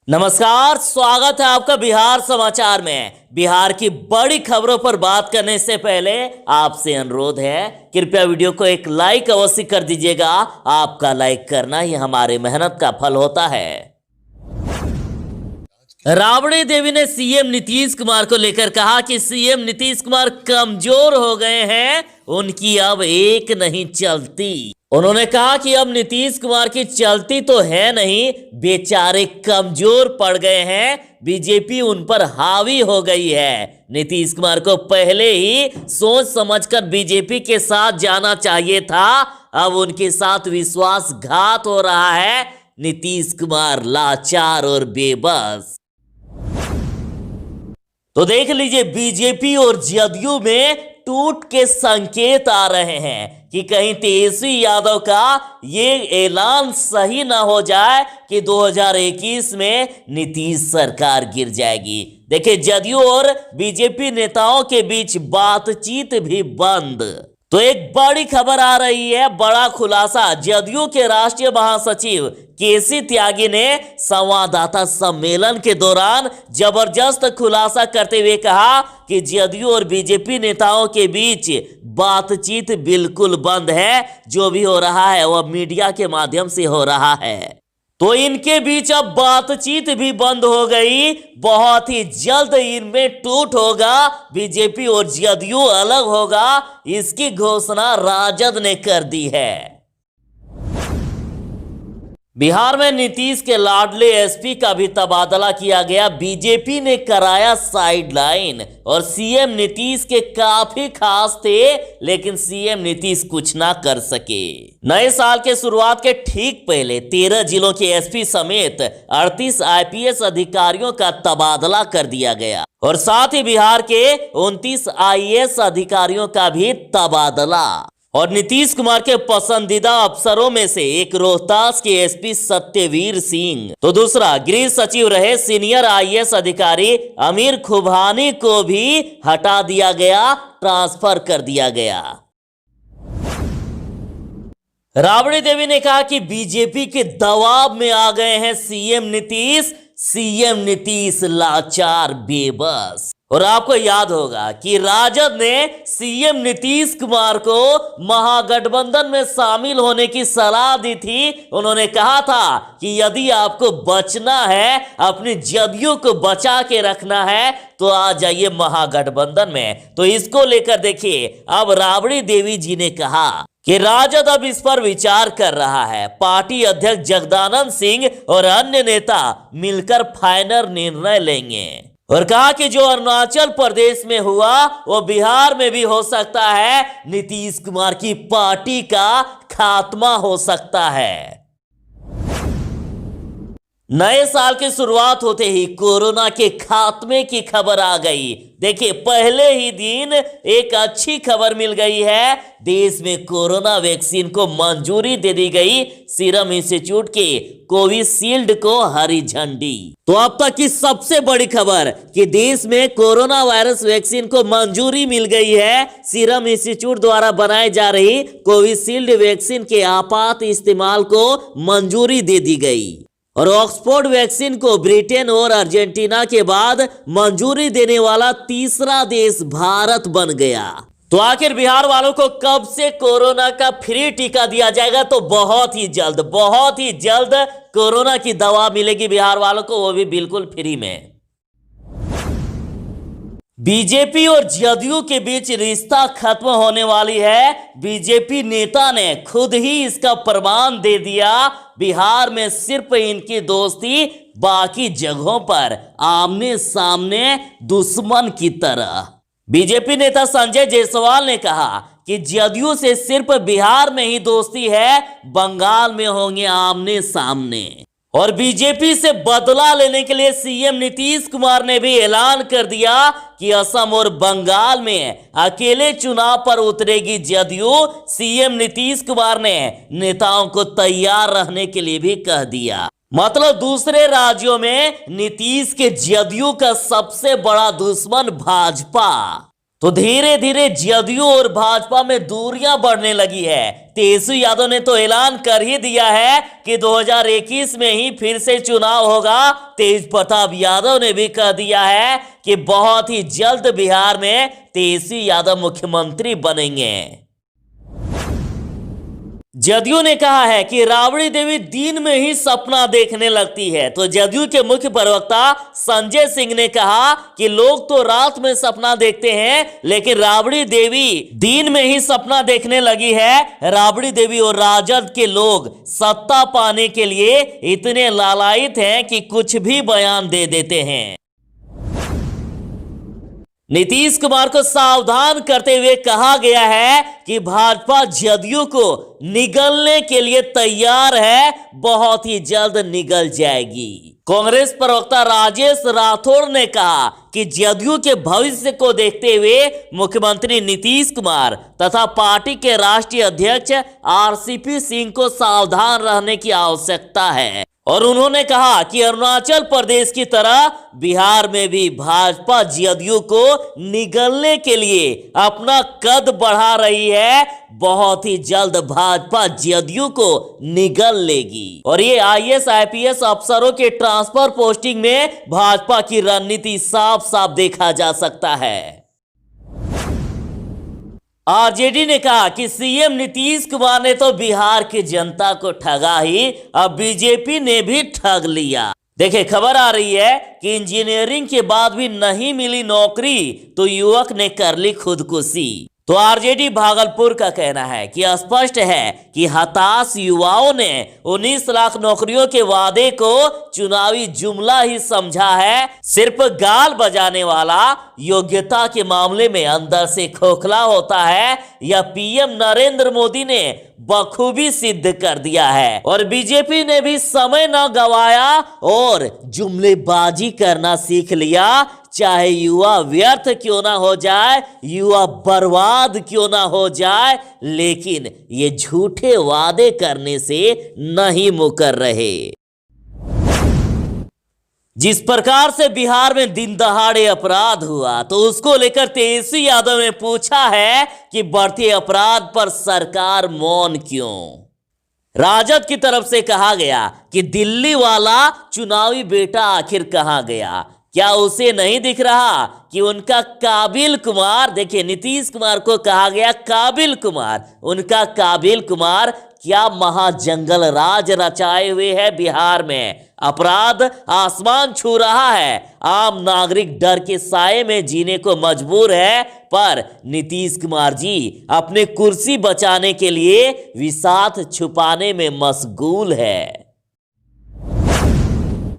नमस्कार, स्वागत है आपका बिहार समाचार में। बिहार की बड़ी खबरों पर बात करने से पहले आपसे अनुरोध है, कृपया वीडियो को एक लाइक अवश्य कर दीजिएगा। आपका लाइक करना ही हमारे मेहनत का फल होता है। राबड़ी देवी ने सीएम नीतीश कुमार को लेकर कहा कि सीएम नीतीश कुमार कमजोर हो गए हैं, उनकी अब एक नहीं चलती। उन्होंने कहा कि अब नीतीश कुमार की चलती तो है नहीं, बेचारे कमजोर पड़ गए हैं, बीजेपी उन पर हावी हो गई है। नीतीश कुमार को पहले ही सोच समझकर बीजेपी के साथ जाना चाहिए था, अब उनके साथ विश्वासघात हो रहा है। नीतीश कुमार लाचार और बेबस। तो देख लीजिए, बीजेपी और जदयू में टूट के संकेत आ रहे हैं कि कहीं तेजस्वी यादव का ये ऐलान सही ना हो जाए कि 2021 में नीतीश सरकार गिर जाएगी। देखिए, जदयू और बीजेपी नेताओं के बीच बातचीत भी बंद। तो एक बड़ी खबर आ रही है, बड़ा खुलासा। जदयू के राष्ट्रीय महासचिव केसी त्यागी ने संवाददाता सम्मेलन के दौरान जबरदस्त खुलासा करते हुए कहा कि जदयू और बीजेपी नेताओं के बीच बातचीत बिल्कुल बंद है। जो भी हो रहा है वह मीडिया के माध्यम से हो रहा है। तो इनके बीच अब बातचीत भी बंद हो गई। बहुत ही जल्द इनमें टूट होगा, बीजेपी और जदयू अलग होगा, इसकी घोषणा राजद ने कर दी है। बिहार में नीतीश के लाडले एसपी का भी तबादला किया गया। बीजेपी ने कराया साइडलाइन और सीएम नीतीश के काफी खास थे, लेकिन सीएम नीतीश कुछ ना कर सके। नए साल के शुरुआत के ठीक पहले 13 जिलों के एसपी समेत 38 आईपीएस अधिकारियों का तबादला कर दिया गया और साथ ही बिहार के 29 आईएएस अधिकारियों का भी तबादला। और नीतीश कुमार के पसंदीदा अफसरों में से एक रोहतास के एसपी सत्यवीर सिंह, तो दूसरा गृह सचिव रहे सीनियर आईएएस अधिकारी अमीर खुबानी को भी हटा दिया गया, ट्रांसफर कर दिया गया। राबड़ी देवी ने कहा कि बीजेपी के दबाव में आ गए हैं सीएम नीतीश लाचार बेबस। और आपको याद होगा कि राजद ने सीएम नीतीश कुमार को महागठबंधन में शामिल होने की सलाह दी थी। उन्होंने कहा था कि यदि आपको बचना है, अपनी जदयू को बचा के रखना है, तो आ जाइए महागठबंधन में। तो इसको लेकर देखिए, अब राबड़ी देवी जी ने कहा कि राजद अब इस पर विचार कर रहा है। पार्टी अध्यक्ष जगदानंद सिंह और अन्य नेता मिलकर फाइनल निर्णय लेंगे। और कहा कि जो अरुणाचल प्रदेश में हुआ वो बिहार में भी हो सकता है। नीतीश कुमार की पार्टी का खात्मा हो सकता है। नए साल की शुरुआत होते ही कोरोना के खात्मे की खबर आ गई। देखिए, पहले ही दिन एक अच्छी खबर मिल गई है। देश में कोरोना वैक्सीन को मंजूरी दे दी गई। सीरम इंस्टीट्यूट के कोविशील्ड को हरी झंडी। तो अब तक की सबसे बड़ी खबर कि देश में कोरोना वायरस वैक्सीन को मंजूरी मिल गई है। सीरम इंस्टीट्यूट द्वारा बनाई जा रही कोविशील्ड वैक्सीन के आपात इस्तेमाल को मंजूरी दे दी गई और ऑक्सफोर्ड वैक्सीन को ब्रिटेन और अर्जेंटीना के बाद मंजूरी देने वाला तीसरा देश भारत बन गया। तो आखिर बिहार वालों को कब से कोरोना का फ्री टीका दिया जाएगा? तो बहुत ही जल्द कोरोना की दवा मिलेगी बिहार वालों को, वो भी बिल्कुल फ्री में। बीजेपी और जदयू के बीच रिश्ता खत्म होने वाली है। बीजेपी नेता ने खुद ही इसका प्रमाण दे दिया। बिहार में सिर्फ इनकी दोस्ती, बाकी जगहों पर आमने सामने दुश्मन की तरह। बीजेपी नेता संजय जायसवाल ने कहा कि जदयू से सिर्फ बिहार में ही दोस्ती है, बंगाल में होंगे आमने सामने। और बीजेपी से बदला लेने के लिए सीएम नीतीश कुमार ने भी ऐलान कर दिया कि असम और बंगाल में अकेले चुनाव पर उतरेगी जदयू। सीएम नीतीश कुमार ने नेताओं को तैयार रहने के लिए भी कह दिया। मतलब दूसरे राज्यों में नीतीश के जदयू का सबसे बड़ा दुश्मन भाजपा। तो धीरे धीरे जदयू और भाजपा में दूरियां बढ़ने लगी है। तेजस्वी यादव ने तो ऐलान कर ही दिया है कि 2021 में ही फिर से चुनाव होगा। तेज प्रताप यादव ने भी कह दिया है कि बहुत ही जल्द बिहार में तेजस्वी यादव मुख्यमंत्री बनेंगे। जदयू ने कहा है कि राबड़ी देवी दिन में ही सपना देखने लगती है। तो जदयू के मुख्य प्रवक्ता संजय सिंह ने कहा कि लोग तो रात में सपना देखते हैं, लेकिन राबड़ी देवी दिन में ही सपना देखने लगी है। राबड़ी देवी और राजद के लोग सत्ता पाने के लिए इतने लालायित हैं कि कुछ भी बयान दे देते हैं। नीतीश कुमार को सावधान करते हुए कहा गया है कि भाजपा जदयू को निगलने के लिए तैयार है, बहुत ही जल्द निगल जाएगी। कांग्रेस प्रवक्ता राजेश राठौड़ ने कहा कि जदयू के भविष्य को देखते हुए मुख्यमंत्री नीतीश कुमार तथा पार्टी के राष्ट्रीय अध्यक्ष आरसीपी सिंह को सावधान रहने की आवश्यकता है। और उन्होंने कहा कि अरुणाचल प्रदेश की तरह बिहार में भी भाजपा जदयू को निगलने के लिए अपना कद बढ़ा रही है, बहुत ही जल्द भाजपा जदयू को निगल लेगी। और ये आईएएस आईपीएस अफसरों के ट्रांसफर पोस्टिंग में भाजपा की रणनीति साफ साफ देखा जा सकता है। आरजेडी ने कहा कि सीएम नीतीश कुमार ने तो बिहार की जनता को ठगा ही, अब बीजेपी ने भी ठग लिया। देखिए, खबर आ रही है कि इंजीनियरिंग के बाद भी नहीं मिली नौकरी तो युवक ने कर ली खुदकुशी। तो आरजेडी भागलपुर का कहना है कि स्पष्ट है कि हताश युवाओं ने 19 लाख नौकरियों के वादे को चुनावी जुमला ही समझा है। सिर्फ गाल बजाने वाला योग्यता के मामले में अंदर से खोखला होता है, यह पीएम नरेंद्र मोदी ने बखूबी सिद्ध कर दिया है। और बीजेपी ने भी समय न गवाया और जुमलेबाजी करना सीख लिया। चाहे युवा व्यर्थ क्यों ना हो जाए, युवा बर्बाद क्यों ना हो जाए, लेकिन ये झूठे वादे करने से नहीं मुकर रहे। जिस प्रकार से बिहार में दिन दहाड़े अपराध हुआ, तो उसको लेकर तेजस्वी यादव ने पूछा है कि बढ़ते अपराध पर सरकार मौन क्यों। राजद की तरफ से कहा गया कि दिल्ली वाला चुनावी बेटा आखिर कहां गया, क्या उसे नहीं दिख रहा कि उनका काबिल कुमार, देखिए नीतीश कुमार को कहा गया काबिल कुमार, उनका काबिल कुमार क्या महाजंगल राज रचाए हुए है बिहार में। अपराध आसमान छू रहा है, आम नागरिक डर के साए में जीने को मजबूर है, पर नीतीश कुमार जी अपने कुर्सी बचाने के लिए विषाद छुपाने में मशगूल है।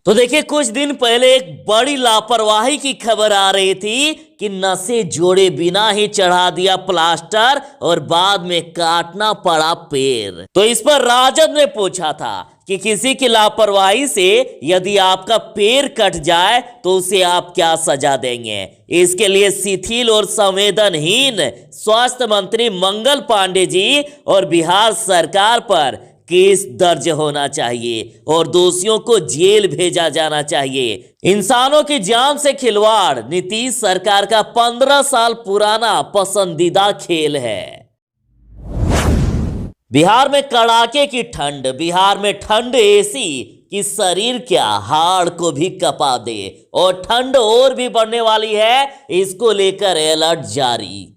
तो देखिए, कुछ दिन पहले एक बड़ी लापरवाही की खबर आ रही थी कि नशे जोड़े बिना ही चढ़ा दिया प्लास्टर और बाद में काटना पड़ा पैर। तो इस पर राजद ने पूछा था कि किसी की लापरवाही से यदि आपका पैर कट जाए तो उसे आप क्या सजा देंगे। इसके लिए शिथिल और संवेदनहीन स्वास्थ्य मंत्री मंगल पांडे जी और बिहार सरकार पर केस दर्ज होना चाहिए और दोषियों को जेल भेजा जाना चाहिए। इंसानों की जान से खिलवाड़ नीतीश सरकार का 15 साल पुराना पसंदीदा खेल है। बिहार में कड़ाके की ठंड, बिहार में ठंड ऐसी कि शरीर क्या हाड़ को भी कपा दे, और ठंड और भी बढ़ने वाली है, इसको लेकर अलर्ट जारी।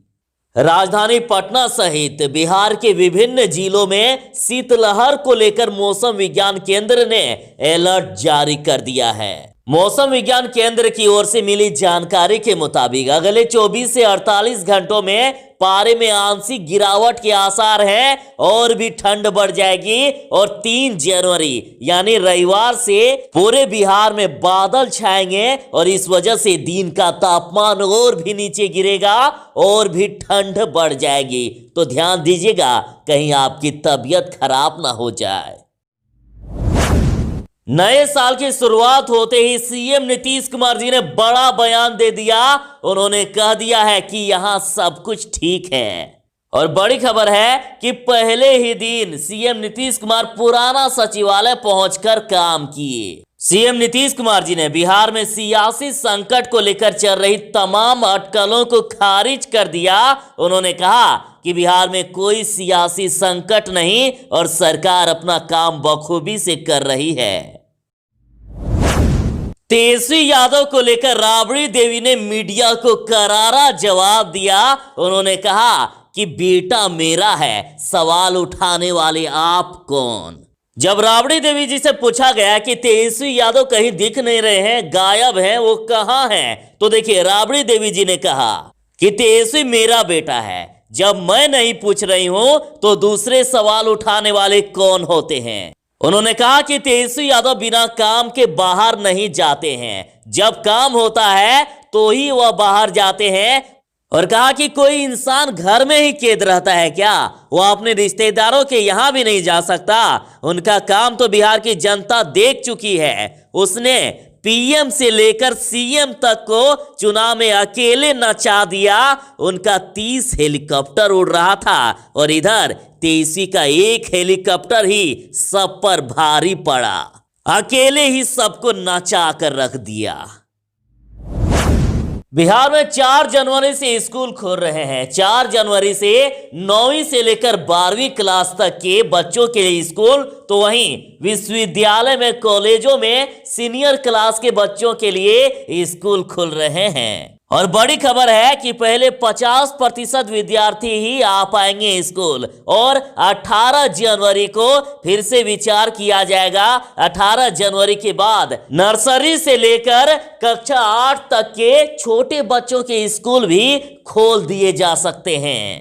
राजधानी पटना सहित बिहार के विभिन्न जिलों में शीतलहर को लेकर मौसम विज्ञान केंद्र ने अलर्ट जारी कर दिया है। मौसम विज्ञान केंद्र की ओर से मिली जानकारी के मुताबिक अगले 24 से 48 घंटों में पारे में आंशिक गिरावट के आसार हैं और भी ठंड बढ़ जाएगी। और 3 जनवरी यानी रविवार से पूरे बिहार में बादल छाएंगे और इस वजह से दिन का तापमान और भी नीचे गिरेगा और भी ठंड बढ़ जाएगी। तो ध्यान दीजिएगा कहीं आपकी तबीयत खराब ना हो जाए। नए साल की शुरुआत होते ही सीएम नीतीश कुमार जी ने बड़ा बयान दे दिया। उन्होंने कह दिया है कि यहां सब कुछ ठीक है। और बड़ी खबर है कि पहले ही दिन सीएम नीतीश कुमार पुराना सचिवालय पहुंचकर काम किए। सीएम नीतीश कुमार जी ने बिहार में सियासी संकट को लेकर चल रही तमाम अटकलों को खारिज कर दिया। उन्होंने कहा कि बिहार में कोई सियासी संकट नहीं और सरकार अपना काम बखूबी से कर रही है। तेजस्वी यादव को लेकर राबड़ी देवी ने मीडिया को करारा जवाब दिया। उन्होंने कहा कि बेटा मेरा है, सवाल उठाने वाले आप कौन। जब राबड़ी देवी जी से पूछा गया कि तेजस्वी यादव कहीं दिख नहीं रहे हैं, गायब हैं, वो कहां हैं, तो देखिए राबड़ी देवी जी ने कहा कि तेजस्वी मेरा बेटा है। जब मैं नहीं पूछ रही हूं तो दूसरे सवाल उठाने वाले कौन होते हैं। उन्होंने कहा कि तेजस्वी यादव बिना काम के बाहर नहीं जाते हैं, जब काम होता है तो ही वह बाहर जाते हैं। और कहा कि कोई इंसान घर में ही कैद रहता है क्या, वह अपने रिश्तेदारों के यहां भी नहीं जा सकता। उनका काम तो बिहार की जनता देख चुकी है। उसने पीएम से लेकर सीएम तक को चुनाव में अकेले नचा दिया। उनका 30 हेलीकॉप्टर उड़ रहा था और इधर तेजस्वी का एक हेलीकॉप्टर ही सब पर भारी पड़ा, अकेले ही सबको नचा कर रख दिया। बिहार में 4 जनवरी से स्कूल खोल रहे हैं। 4 जनवरी से 9वीं से लेकर 12वीं क्लास तक के बच्चों के लिए स्कूल, तो वहीं विश्वविद्यालय में, कॉलेजों में सीनियर क्लास के बच्चों के लिए स्कूल खुल रहे हैं। और बड़ी खबर है कि पहले 50% विद्यार्थी ही आ पाएंगे स्कूल और 18 जनवरी को फिर से विचार किया जाएगा। 18 जनवरी के बाद नर्सरी से लेकर कक्षा 8 तक के छोटे बच्चों के स्कूल भी खोल दिए जा सकते हैं।